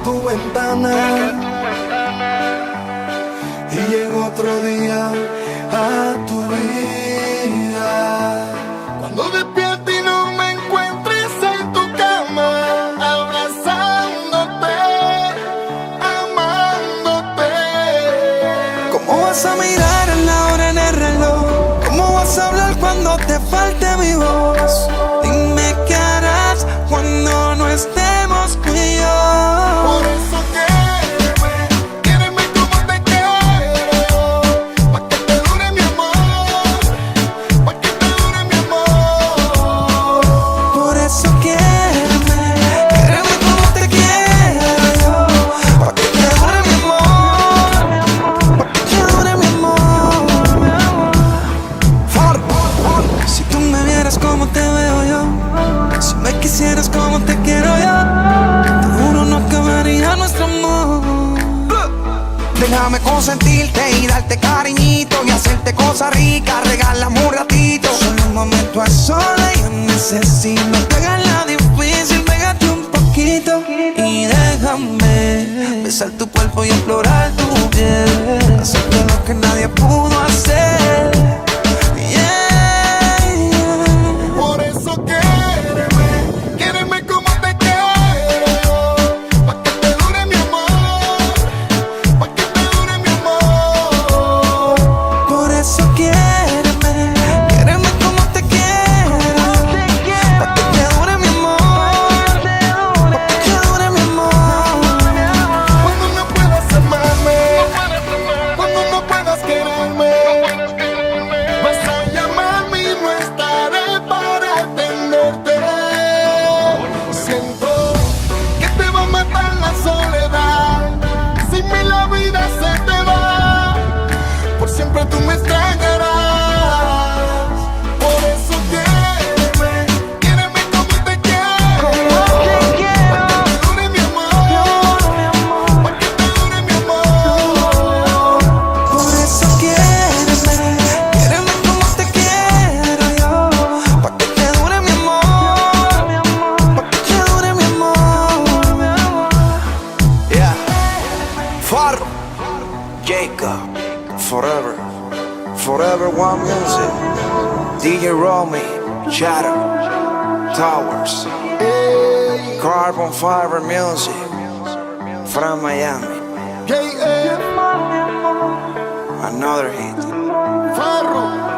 tu ventana y llegó otro día a tu vida. Cuando despierto y no me encuentres en tu cama, abrazándote, amándote. ¿Cómo vas a mirar en la hora en el reloj? ¿Cómo vas a hablar cuando te falte mi voz? Dime qué harás cuando no estemos tú y yo. Por eso quiéreme como te quiero, pa' que te dure mi amor, pa' que te dure mi amor. Por eso quiéreme como te quiero, pa' que te dure mi amor, pa' que te dure mi amor. Si tú me vieras como te veo yo, si me quisieras como te quiero yo, te juro no acabaría nuestro amor. Déjame consentirte y darte cariñito y hacerte cosas ricas, regálame un ratito. Solo un momento a solas yo necesito. Pégala difícil, pégate un poquito y déjame besar tu cuerpo y explorar tu piel, hacerte lo que nadie pudo hacer. Por eso quiéreme como te quiero, pa' que te dure mi amor, pa' que te dure mi amor. Por eso quiéreme como te quiero, pa' que te dure mi amor, pa' que te dure mi amor. Cuando no puedas amarme, cuando no puedas quererme, vas a llamarme y no estaré para atenderte. Siento que te va a matar la soledad, sin mí la vida se te va, por siempre tú me extrañarás. Por eso quiéreme como te quiero, pa' que te dure mi amor, pa' que te dure mi amor. Por eso quiéreme como te quiero yo, pa' que te dure mi amor, pa' que te dure mi amor. Yeah, Farro, Jacob, Forever, Forever One Music, DJ Romy, Shadow, Towers, Carbon Fiber Music, from Miami. Another hit. Farro.